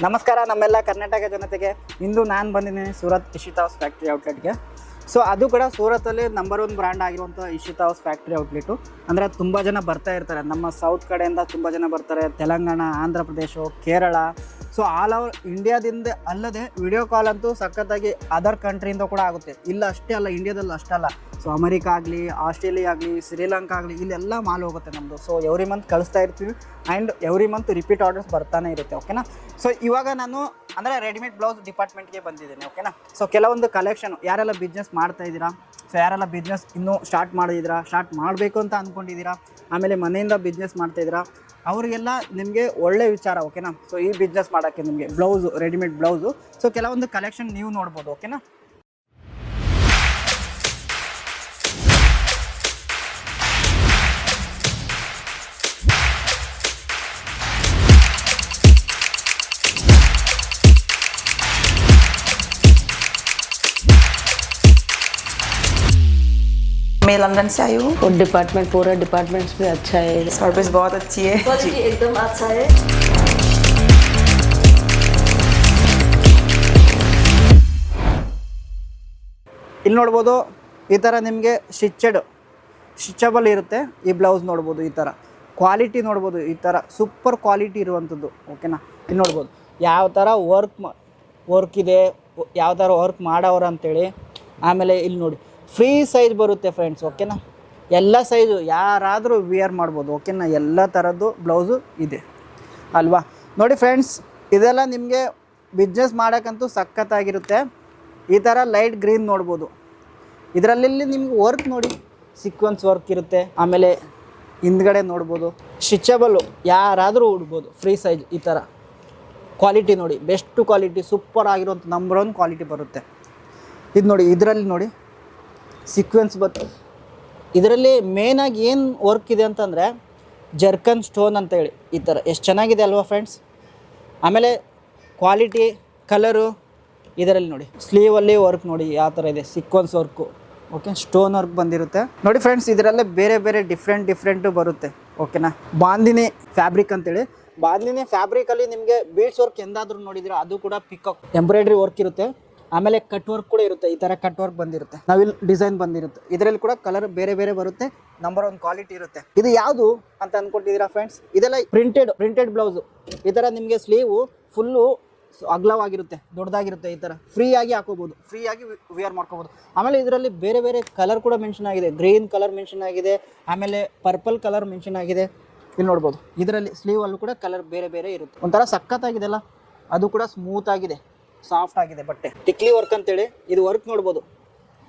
ನಮಸ್ಕಾರ ನಮ್ಮೆಲ್ಲ ಕರ್ನಾಟಕ ಜನತೆಗೆ. ಇಂದು ನಾನು ಬಂದಿದ್ದೀನಿ ಸೂರತ್ ಇಶಿತಾ ಹೌಸ್ ಫ್ಯಾಕ್ಟ್ರಿ ಔಟ್ಲೆಟ್ಗೆ. ಸೊ ಅದು ಕೂಡ ಸೂರತಲ್ಲಿ ನಂಬರ್ 1 ಬ್ರ್ಯಾಂಡ್ ಆಗಿರುವಂಥ ಇಶಿತಾ ಹೌಸ್ ಫ್ಯಾಕ್ಟ್ರಿ ಔಟ್ಲೆಟು. ಅಂದರೆ ತುಂಬ ಜನ ಬರ್ತಾ ಇರ್ತಾರೆ, ನಮ್ಮ ಸೌತ್ ಕಡೆಯಿಂದ ತುಂಬ ಜನ ಬರ್ತಾರೆ, Telangana, Andhra Pradesh, Kerala. So all over ಇಂಡಿಯಾದಿಂದ ಅಲ್ಲದೆ ವಿಡಿಯೋ ಕಾಲ್ ಅಂತೂ ಸಖತ್ತಾಗಿ ಅದರ್ ಕಂಟ್ರಿಯಿಂದ ಕೂಡ ಆಗುತ್ತೆ. ಇಲ್ಲ ಅಷ್ಟೇ ಅಲ್ಲ, ಇಂಡಿಯಾದಲ್ಲಿ ಅಷ್ಟಲ್ಲ, ಸೊ ಅಮೆರಿಕ ಆಗಲಿ, ಆಸ್ಟ್ರೇಲಿಯಾ ಆಗಲಿ, ಶ್ರೀಲಂಕಾ ಆಗಲಿ, ಇಲ್ಲೆಲ್ಲ ಮಾಲ್ ಹೋಗುತ್ತೆ ನಮ್ಮದು. ಸೊ ಎವ್ರಿ ಮಂತ್ ಕಳಿಸ್ತಾ ಇರ್ತೀವಿ and every month repeat orders ಬರ್ತಾನೆ ಇರುತ್ತೆ. ಓಕೆನಾ. ಸೊ ಇವಾಗ ನಾನು ಅಂದರೆ ರೆಡಿಮೇಡ್ ಬ್ಲೌಸ್ ಡಿಪಾರ್ಟ್ಮೆಂಟ್ಗೆ ಬಂದಿದ್ದೀನಿ. ಓಕೆನಾ. ಸೊ ಕೆಲವೊಂದು ಕಲೆಕ್ಷನ್ ಯಾರೆಲ್ಲ ಬಿಸ್ನೆಸ್ ಮಾಡ್ತಾ ಇದ್ದೀರಾ, ಸೊ ಯಾರೆಲ್ಲ ಬಿಸ್ನೆಸ್ ಇನ್ನೂ ಸ್ಟಾರ್ಟ್ ಮಾಡಿದ್ದೀರಾ, ಸ್ಟಾರ್ಟ್ ಮಾಡಬೇಕು ಅಂತ ಅಂದ್ಕೊಂಡಿದ್ದೀರಾ, ಆಮೇಲೆ ಮನೆಯಿಂದ ಬಿಸ್ನೆಸ್ ಮಾಡ್ತಾಯಿದ್ದೀರಾ, ಅವರಿಗೆಲ್ಲ ನಿಮಗೆ ಒಳ್ಳೆ ವಿಚಾರ. ಓಕೆನಾ. ಸೊ ಈ ಬಿಸ್ನೆಸ್ ಮಾಡೋಕ್ಕೆ ನಿಮಗೆ ಬ್ಲೌಸು, ರೆಡಿಮೇಡ್ ಬ್ಲೌಸು, ಸೊ ಕೆಲವೊಂದು ಕಲೆಕ್ಷನ್ ನೀವು ನೋಡ್ಬೋದು. ಓಕೆನಾ. मैं लंदन से आई हूँ और डिपार्टमेंट पूरा डिपार्टमेंट्स भी अच्छा है, सर्विस बहुत अच्छी है, क्वालिटी एकदम अच्छा है। ಇಲ್ಲಿ ನೋಡ್ಬೋದು ಈ ಥರ ನಿಮಗೆ ಸ್ಟಿಚಬಲ್ ಇರುತ್ತೆ. ಈ ಬ್ಲೌಸ್ ನೋಡ್ಬೋದು, ಈ ಥರ ಕ್ವಾಲಿಟಿ ನೋಡ್ಬೋದು, ಈ ಥರ ಸೂಪರ್ ಕ್ವಾಲಿಟಿ ಇರುವಂಥದ್ದು. ಓಕೆನಾ. ಇಲ್ಲಿ ನೋಡ್ಬೋದು ಯಾವ ಥರ ವರ್ಕ್ ಇದೆ, ಯಾವ ಥರ ವರ್ಕ್ ಮಾಡೋರು ಅಂತೇಳಿ. ಆಮೇಲೆ ಇಲ್ಲಿ ನೋಡಿ ಫ್ರೀ ಸೈಜ್ ಬರುತ್ತೆ ಫ್ರೆಂಡ್ಸ್. ಓಕೆನಾ. ಎಲ್ಲ ಸೈಜು ಯಾರಾದರೂ ವಿಯರ್ ಮಾಡ್ಬೋದು. ಓಕೆನಾ. ಎಲ್ಲ ಥರದ್ದು ಬ್ಲೌಸು ಇದೆ ಅಲ್ವಾ. ನೋಡಿ ಫ್ರೆಂಡ್ಸ್, ಇದೆಲ್ಲ ನಿಮಗೆ ಬಿಸ್ನೆಸ್ ಮಾಡೋಕ್ಕಂತೂ ಸಖತ್ತಾಗಿರುತ್ತೆ. ಈ ಥರ ಲೈಟ್ ಗ್ರೀನ್ ನೋಡ್ಬೋದು. ಇದರಲ್ಲಿ ನಿಮ್ಗೆ ವರ್ಕ್ ನೋಡಿ, ಸೀಕ್ವೆನ್ಸ್ ವರ್ಕ್ ಇರುತ್ತೆ. ಆಮೇಲೆ ಹಿಂದ್ಗಡೆ ನೋಡ್ಬೋದು ಸ್ಟಿಚಬಲ್ಲು, ಯಾರಾದರೂ ಉಡ್ಬೋದು. ಫ್ರೀ ಸೈಜ್ ಈ ಥರ ಕ್ವಾಲಿಟಿ ನೋಡಿ, ಬೆಸ್ಟ್ ಕ್ವಾಲಿಟಿ, ಸೂಪರ್ ಆಗಿರುವಂಥ ನಂಬರ್ 1 ಕ್ವಾಲಿಟಿ ಬರುತ್ತೆ. ಇದು ನೋಡಿ, ಇದರಲ್ಲಿ ನೋಡಿ ಸೀಕ್ವೆನ್ಸ್ ಇದರಲ್ಲಿ ಮೇನಾಗಿ ಏನು ವರ್ಕ್ ಇದೆ ಅಂತಂದರೆ ಜರ್ಕನ್ ಸ್ಟೋನ್ ಅಂತೇಳಿ ಈ ಥರ ಎಷ್ಟು ಚೆನ್ನಾಗಿದೆ ಅಲ್ವಾ ಫ್ರೆಂಡ್ಸ್. ಆಮೇಲೆ ಕ್ವಾಲಿಟಿ, ಕಲರು ಇದರಲ್ಲಿ ನೋಡಿ, ಸ್ಲೀವಲ್ಲಿ ವರ್ಕ್ ನೋಡಿ ಯಾವ ಥರ ಇದೆ, sequence work. Okay. Stone work ಬಂದಿರುತ್ತೆ ನೋಡಿ ಫ್ರೆಂಡ್ಸ್. ಇದರಲ್ಲೇ ಬೇರೆ ಬೇರೆ ಡಿಫ್ರೆಂಟು ಬರುತ್ತೆ. ಓಕೆನಾ. ಬಾಂದಿನಿ ಫ್ಯಾಬ್ರಿಕ್ ಅಂತೇಳಿ, ಬಾಂದಿನಿ ಫ್ಯಾಬ್ರಿಕಲ್ಲಿ ನಿಮಗೆ ಬೀಡ್ಸ್ ವರ್ಕ್ ಎಂದಾದರೂ ನೋಡಿದ್ರೆ ಅದು ಕೂಡ ಪಿಕಾಕ್ ಎಂಬ್ರಾಯ್ಡ್ರಿ ವರ್ಕ್ ಇರುತ್ತೆ. ಆಮೇಲೆ ಕಟ್ ವರ್ಕ್ ಕೂಡ ಇರುತ್ತೆ. ಈ ಥರ ಕಟ್ ವರ್ಕ್ ಬಂದಿರುತ್ತೆ, ನಾವಿಲ್ಲಿ ಡಿಸೈನ್ ಬಂದಿರುತ್ತೆ. ಇದರಲ್ಲಿ ಕೂಡ ಕಲರ್ ಬೇರೆ ಬೇರೆ ಬರುತ್ತೆ, ನಂಬರ್ 1 ಕ್ವಾಲಿಟಿ ಇರುತ್ತೆ. ಇದು ಯಾವುದು ಅಂತ ಅಂದ್ಕೊಟ್ಟಿದ್ದೀರಾ ಫ್ರೆಂಡ್ಸ್? ಇದೆಲ್ಲ ಪ್ರಿಂಟೆಡ್ ಬ್ಲೌಸು. ಈ ಥರ ನಿಮಗೆ ಸ್ಲೀವು ಫುಲ್ಲು ಅಗಲವಾಗಿರುತ್ತೆ, ದೊಡ್ಡದಾಗಿರುತ್ತೆ. ಈ ಥರ ಫ್ರೀಯಾಗಿ ಹಾಕೋಬೋದು, ಫ್ರೀಯಾಗಿ ವಿಯರ್ ಮಾಡ್ಕೋಬೋದು. ಆಮೇಲೆ ಇದರಲ್ಲಿ ಬೇರೆ ಬೇರೆ ಕಲರ್ ಕೂಡ ಮೆನ್ಷನ್ ಆಗಿದೆ. ಗ್ರೀನ್ ಕಲರ್ ಮೆನ್ಷನ್ ಆಗಿದೆ, ಆಮೇಲೆ ಪರ್ಪಲ್ ಕಲರ್ ಮೆನ್ಷನ್ ಆಗಿದೆ. ಇಲ್ಲಿ ನೋಡ್ಬೋದು, ಇದರಲ್ಲಿ ಸ್ಲೀವಲ್ಲೂ ಕೂಡ ಕಲರ್ ಬೇರೆ ಬೇರೆ ಇರುತ್ತೆ. ಒಂಥರ ಸಖತ್ತಾಗಿದೆ ಅಲ್ಲ. ಅದು ಕೂಡ ಸ್ಮೂತ್ ಆಗಿದೆ, ಸಾಫ್ಟ್ ಆಗಿದೆ ಬಟ್ಟೆ. ಟಿಕ್ಲಿ ವರ್ಕ್ ಅಂತೇಳಿ ಇದು ವರ್ಕ್ ನೋಡ್ಬೋದು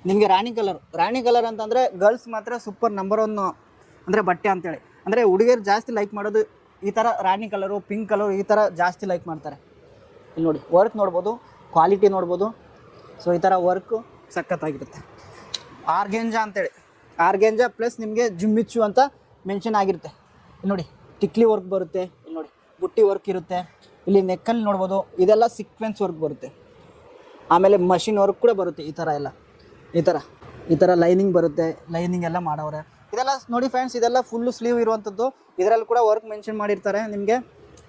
ನಿಮಗೆ. ರಾಣಿ ಕಲರ್ ಅಂತಂದರೆ ಗರ್ಲ್ಸ್ ಮಾತ್ರ ಸೂಪರ್ ನಂಬರ್ 1 ಅಂದರೆ ಬಟ್ಟೆ ಅಂತೇಳಿ. ಅಂದರೆ ಹುಡುಗಿಯರು ಜಾಸ್ತಿ ಲೈಕ್ ಮಾಡೋದು ಈ ಥರ ರಾಣಿ ಕಲರು, ಪಿಂಕ್ ಕಲರು, ಈ ಥರ ಜಾಸ್ತಿ ಲೈಕ್ ಮಾಡ್ತಾರೆ. ಇಲ್ಲಿ ನೋಡಿ ವರ್ಕ್ ನೋಡ್ಬೋದು, ಕ್ವಾಲಿಟಿ ನೋಡ್ಬೋದು. ಸೊ ಈ ಥರ ವರ್ಕು ಸಖತ್ತಾಗಿರುತ್ತೆ. ಆರ್ಗೆಂಜಾ ಅಂತೇಳಿ, ಆರ್ಗೆಂಜಾ ಪ್ಲಸ್ ನಿಮಗೆ ಜಿಮ್ಮಿಚ್ಚು ಅಂತ ಮೆನ್ಷನ್ ಆಗಿರುತ್ತೆ. ಇಲ್ಲಿ ನೋಡಿ ಟಿಕ್ಲಿ ವರ್ಕ್ ಬರುತ್ತೆ. ಇಲ್ಲಿ ನೋಡಿ ಬುಟ್ಟಿ ವರ್ಕ್ ಇರುತ್ತೆ. ಇಲ್ಲಿ ನೆಕ್ಕಲ್ಲಿ ನೋಡ್ಬೋದು, ಇದೆಲ್ಲ ಸೀಕ್ವೆನ್ಸ್ ವರ್ಕ್ ಬರುತ್ತೆ. ಆಮೇಲೆ ಮಷಿನ್ ವರ್ಕ್ ಕೂಡ ಬರುತ್ತೆ. ಈ ಥರ ಎಲ್ಲ ಈ ಥರ ಲೈನಿಂಗ್ ಬರುತ್ತೆ, ಲೈನಿಂಗ್ ಎಲ್ಲ ಮಾಡೋರೆ. ಇದೆಲ್ಲ ನೋಡಿ ಫ್ರೆಂಡ್ಸ್, ಇದೆಲ್ಲ ಫುಲ್ಲು ಸ್ಲೀವ್ ಇರುವಂಥದ್ದು. ಇದರಲ್ಲಿ ಕೂಡ ವರ್ಕ್ ಮೆನ್ಷನ್ ಮಾಡಿರ್ತಾರೆ ನಿಮಗೆ.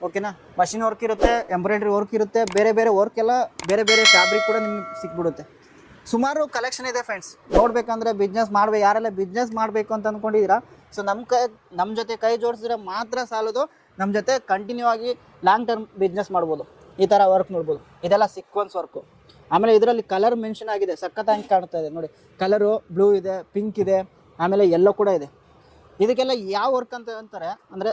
ಓಕೆನಾ. ಮಷಿನ್ ವರ್ಕ್ ಇರುತ್ತೆ, ಎಂಬ್ರಾಯ್ಡ್ರಿ ವರ್ಕ್ ಇರುತ್ತೆ, ಬೇರೆ ಬೇರೆ ವರ್ಕ್ ಎಲ್ಲ ಬೇರೆ ಬೇರೆ ಫ್ಯಾಬ್ರಿಕ್ ಕೂಡ ನಿಮ್ಗೆ ಸಿಕ್ಬಿಡುತ್ತೆ. ಸುಮಾರು ಕಲೆಕ್ಷನ್ ಇದೆ ಫ್ರೆಂಡ್ಸ್. ನೋಡಬೇಕಂದ್ರೆ ಯಾರೆಲ್ಲ ಬಿಸ್ನೆಸ್ ಮಾಡಬೇಕು ಅಂತ ಅಂದ್ಕೊಂಡಿದ್ದೀರಾ, ಸೊ ನಮ್ಮ ಜೊತೆ ಕೈ ಜೋಡಿಸಿದ್ರೆ ಮಾತ್ರ ಸಾಲದು. ನಮ್ಮ ಜೊತೆ ಕಂಟಿನ್ಯೂ ಆಗಿ ಲಾಂಗ್ ಟರ್ಮ್ ಬಿಸ್ನೆಸ್ ಮಾಡ್ಬೋದು. ಈ ಥರ ವರ್ಕ್ ನೋಡ್ಬೋದು, ಇದೆಲ್ಲ ಸೀಕ್ವೆನ್ಸ್ ವರ್ಕು. ಆಮೇಲೆ ಇದರಲ್ಲಿ ಕಲರ್ ಮೆನ್ಷನ್ ಆಗಿದೆ, ಸಖತ್ತಾಗಿ ಕಾಣ್ತಾ ಇದೆ ನೋಡಿ. ಕಲರು ಬ್ಲೂ ಇದೆ, ಪಿಂಕ್ ಇದೆ, ಆಮೇಲೆ ಯೆಲ್ಲೋ ಕೂಡ ಇದೆ. ಇದಕ್ಕೆಲ್ಲ ಯಾವ ವರ್ಕ್ ಅಂತ ಅಂತಾರೆ ಅಂದರೆ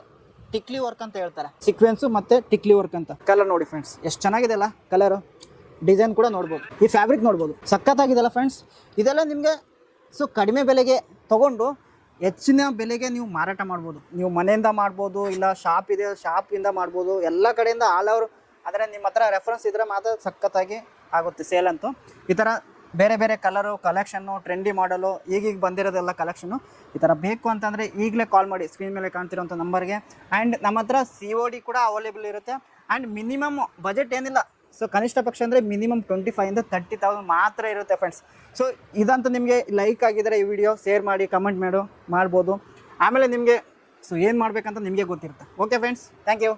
ಟಿಕ್ಲಿ ವರ್ಕ್ ಅಂತ ಹೇಳ್ತಾರೆ. ಸೀಕ್ವೆನ್ಸು ಮತ್ತು ಟಿಕ್ಲಿ ವರ್ಕ್ ಅಂತ. ಕಲರ್ ನೋಡಿ ಫ್ರೆಂಡ್ಸ್, ಎಷ್ಟು ಚೆನ್ನಾಗಿದೆ ಅಲ್ಲ ಕಲರು. ಡಿಸೈನ್ ಕೂಡ ನೋಡ್ಬೋದು, ಈ ಫ್ಯಾಬ್ರಿಕ್ ನೋಡ್ಬೋದು, ಸಖತ್ತಾಗಿದೆಲ್ಲ ಫ್ರೆಂಡ್ಸ್. ಇದೆಲ್ಲ ನಿಮಗೆ ಸೊ ಕಡಿಮೆ ಬೆಲೆಗೆ ತೊಗೊಂಡು ಹೆಚ್ಚಿನ ಬೆಲೆಗೆ ನೀವು ಮಾರಾಟ ಮಾಡ್ಬೋದು. ನೀವು ಮನೆಯಿಂದ ಮಾಡ್ಬೋದು, ಇಲ್ಲ ಶಾಪಿಂದ ಮಾಡ್ಬೋದು, ಎಲ್ಲ ಕಡೆಯಿಂದ ಆಲ್ ಓವರ್. ಆದರೆ ನಿಮ್ಮ ಹತ್ರ ರೆಫರೆನ್ಸ್ ಇದ್ದರೆ ಮಾತ್ರ ಸಖತ್ತಾಗಿ ಆಗುತ್ತೆ ಸೇಲ್ ಅಂತೂ. ಈ ಥರ ಬೇರೆ ಬೇರೆ ಕಲರು, ಕಲೆಕ್ಷನ್ನು, ಟ್ರೆಂಡಿ ಮಾಡಲು ಈಗೀಗ ಬಂದಿರೋದೆಲ್ಲ ಕಲೆಕ್ಷನ್ನು. ಈ ಥರ ಬೇಕು ಅಂತಂದರೆ ಈಗಲೇ ಕಾಲ್ ಮಾಡಿ ಸ್ಕ್ರೀನ್ ಮೇಲೆ ಕಾಣ್ತಿರೋಂಥ ನಂಬರ್ಗೆ. ಆ್ಯಂಡ್ ನಮ್ಮ ಹತ್ರ COD ಕೂಡ ಅವೈಲೇಬಲ್ ಇರುತ್ತೆ. ಆ್ಯಂಡ್ ಮಿನಿಮಮ್ ಬಜೆಟ್ ಏನಿಲ್ಲ. ಸೊ ಕನಿಷ್ಠ ಪಕ್ಷ ಅಂದರೆ ಮಿನಿಮಮ್ 25,000 ಇಂದ 30,000 ಮಾತ್ರ ಇರುತ್ತೆ ಫ್ರೆಂಡ್ಸ್. ಸೊ ಇದಂತೂ ನಿಮಗೆ ಲೈಕ್ ಆಗಿದರೆ ಈ ವಿಡಿಯೋ ಶೇರ್ ಮಾಡಿ, ಕಮೆಂಟ್ ಮಾಡ್ಬೋದು. ಆಮೇಲೆ ನಿಮಗೆ ಸೊ ಏನು ಮಾಡಬೇಕಂತ ನಿಮಗೆ ಗೊತ್ತಿರುತ್ತೆ. Okay friends, thank you.